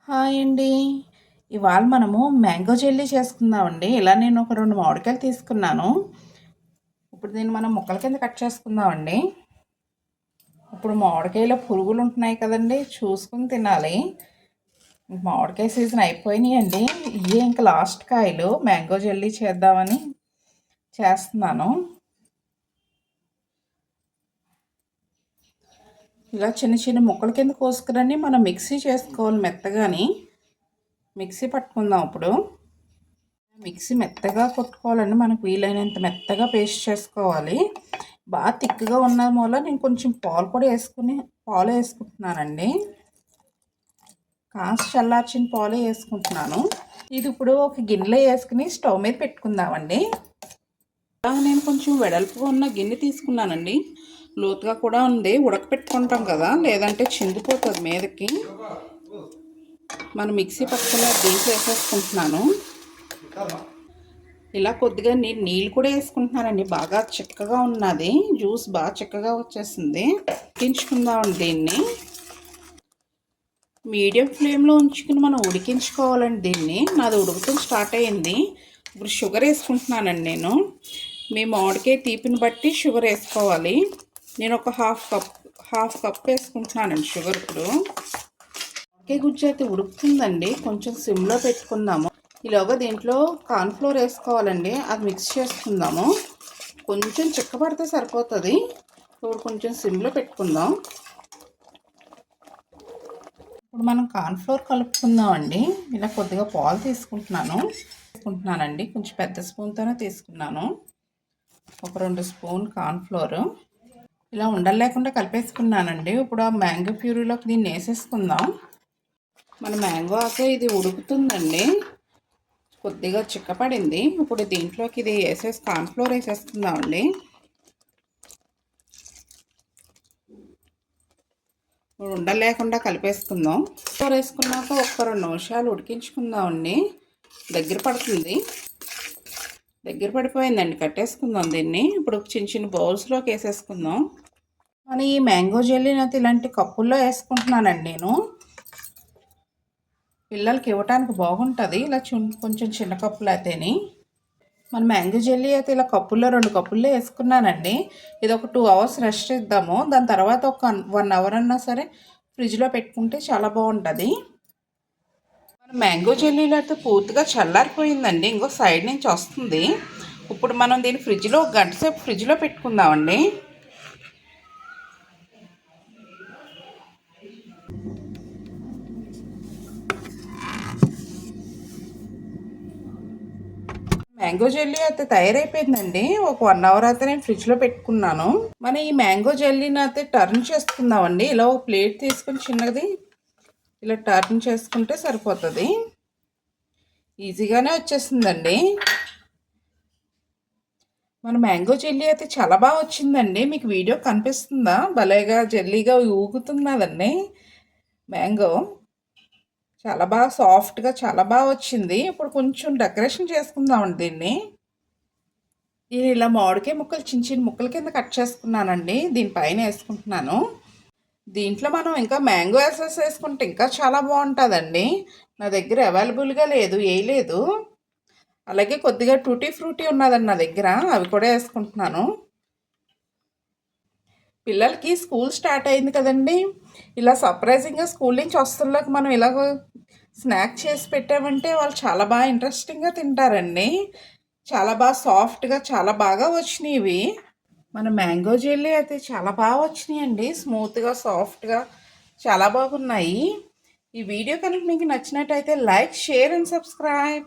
Hi అండి. ఇవాళ మనము మ్యాంగో జెల్లీ చేసుకుందామండి. ఇలా నేను ఒక 2 మామిడికాయలు తీసుకున్నాను. ఇప్పుడు దీన్ని మనం ముక్కల కింద కట్ చేసుకుందామండి. ఇప్పుడు మామిడికాయలో పురుగులు ఉంటున్నాయి కదండీ! చూసుకొని తినాలి. మామిడికాయ సీజన్ అయిపోయినాయండి. ఇవే ఇంక లాస్ట్ కాయలు. మ్యాంగో జెల్లీ చేద్దామని చేస్తున్నాను. ఇలా చిన్న చిన్న ముక్కల కింద కోసుకుని మనం మిక్సీ చేసుకోవాలి మెత్తగాని. మిక్సీ పట్టుకుందాం ఇప్పుడు. మిక్సీ మెత్తగా కొట్టుకోవాలండి. మనకు వీలైనంత మెత్తగా పేస్ట్ చేసుకోవాలి. బాగా తిక్కుగా ఉన్న మూల నేను కొంచెం పాలు కూడా పాలు వేసుకుంటున్నానండి. కాస్త చల్లార్చిన పాలు వేసుకుంటున్నాను. ఇది ఇప్పుడు ఒక గిన్నెలో వేసుకుని స్టవ్ మీద పెట్టుకుందామండి. నేను కొంచెం వెడల్పుగా ఉన్న గిన్నె తీసుకున్నానండి. లోతుగా కూడా ఉంది. ఉడకపెట్టుకుంటాం కదా, లేదంటే చిందిపోతుంది మీదకి. మనం మిక్సీ పట్టుకుని దీంట్లో వేసేసుకుంటున్నాను. ఇలా కొద్దిగా నేను నీళ్ళు కూడా వేసుకుంటున్నానండి. బాగా చిక్కగా ఉన్నది, జ్యూస్ బాగా చిక్కగా వచ్చేసింది. ఉడికించుకుందామండి దీన్ని. మీడియం ఫ్లేమ్లో ఉంచుకుని మనం ఉడికించుకోవాలండి దీన్ని. నాది ఉడుకుతుంది స్టార్ట్ అయ్యింది. ఇప్పుడు షుగర్ వేసుకుంటున్నానండి నేను. మీ మామిడికాయ తీపిని బట్టి షుగర్ వేసుకోవాలి. నేను ఒక హాఫ్ కప్ వేసుకుంటున్నానండి షుగర్. ఇప్పుడు మామిడికాయ గుజ్జు అయితే ఉడుకుతుందండి. కొంచెం సిమ్లో పెట్టుకుందాము. ఈలోగా దీంట్లో కార్న్ఫ్లోర్ వేసుకోవాలండి. అది మిక్స్ చేసుకుందాము. కొంచెం చిక్కబడితే సరిపోతుంది. ఇప్పుడు కొంచెం సిమ్లో పెట్టుకుందాం. ఇప్పుడు మనం కార్న్ఫ్లోర్ కలుపుకుందామండి. ఇలా కొద్దిగా పాలు తీసుకుంటున్నానండి. కొంచెం పెద్ద స్పూన్తోనే తీసుకున్నాను. ఒక 2 స్పూన్ కార్న్ఫ్లోర్ ఇలా ఉండలు లేకుండా కలిపేసుకున్నానండి. ఇప్పుడు ఆ మ్యాంగో ప్యూరీలోకి దీన్ని వేసేసుకుందాం. మన మ్యాంగో ఆకే ఇది ఉడుకుతుందండి. కొద్దిగా చిక్కపడింది. ఇప్పుడు దీంట్లోకి ఇది కార్న్ఫ్లోర్ వేసేసుకుందామండి. ఉండలు లేకుండా కలిపేసుకుందాం. ఫ్లోర్ వేసుకున్నాక ఒక 2 నిమిషాలు ఉడికించుకుందామండి. దగ్గర పడిపోయిందండి. కట్టేసుకుందాం దీన్ని. ఇప్పుడు చిన్న చిన్న బౌల్స్లోకి వేసేసుకుందాం. మన ఈ మ్యాంగో జెల్లీని అయితే ఇలాంటి కప్పుల్లో వేసుకుంటున్నానండి నేను. పిల్లలకి ఇవ్వటానికి బాగుంటుంది. ఇలా కొంచెం చిన్న కప్పులు అయితేని. మన మ్యాంగో జెల్లీ అయితే ఇలా 2 కప్పుల్లో వేసుకున్నానండి. ఇది ఒక 2 అవర్స్ రెస్ట్ ఇద్దాము. దాని తర్వాత ఒక 1 అవర్ అన్నా సరే ఫ్రిడ్జ్లో పెట్టుకుంటే చాలా బాగుంటుంది. మన మ్యాంగో జెల్లీలో అయితే పూర్తిగా చల్లారిపోయిందండి. ఇంకో సైడ్ నుంచి వస్తుంది. ఇప్పుడు మనం దీన్ని ఒక గంట సేపు ఫ్రిడ్జ్లో పెట్టుకుందామండి. మ్యాంగో జెల్లీ అయితే తయారైపోయిందండి. ఒక 1 అవర్ అయితే నేను ఫ్రిడ్జ్లో పెట్టుకున్నాను. మనం ఈ మ్యాంగో జెల్లీని అయితే టర్న్ చేసుకుందామండి. ఇలా ఒక ప్లేట్ తీసుకుని చిన్నది ఇలా టర్న్ చేసుకుంటే సరిపోతుంది. ఈజీగానే వచ్చేసిందండి. మన మ్యాంగో జెల్లీ అయితే చాలా బాగా వచ్చిందండి. మీకు వీడియో కనిపిస్తుందా? భలేగా జెల్లీగా ఊగుతున్నదండి మ్యాంగో. చాలా బాగా సాఫ్ట్గా చాలా బాగా వచ్చింది. ఇప్పుడు కొంచెం డెకరేషన్ చేసుకుందామండి దీన్ని. నేను ఇలా మామిడికాయ ముక్కలు చిన్న ముక్కల కింద కట్ చేసుకున్నానండి. దీనిపైన వేసుకుంటున్నాను. దీంట్లో మనం ఇంకా మ్యాంగో ఎసెన్స్ వేసుకుంటే ఇంకా చాలా బాగుంటుందండి. నా దగ్గర అవైలబుల్గా వేయలేదు. అలాగే కొద్దిగా టూటీ ఫ్రూటీ ఉన్నదండి నా దగ్గర, అవి కూడా వేసుకుంటున్నాను. పిల్లలకి స్కూల్ స్టార్ట్ అయింది కదండి. ఇలా సర్ప్రైజింగ్గా స్కూల్ నుంచి వస్తున్నకి మనం ఇలాగ స్నాక్ చేసి పెట్టామంటే వాళ్ళు చాలా బాగా ఇంట్రెస్టింగ్గా తింటారండి. చాలా బాగా సాఫ్ట్గా చాలా బాగా వచ్చినాయి ఇవి. మన మ్యాంగో జెల్లీ అయితే చాలా బాగా వచ్చినాయండి. స్మూత్గా సాఫ్ట్గా చాలా బాగున్నాయి. ఈ వీడియో కనుక మీకు నచ్చినట్టయితే లైక్, షేర్ అండ్ సబ్స్క్రైబ్.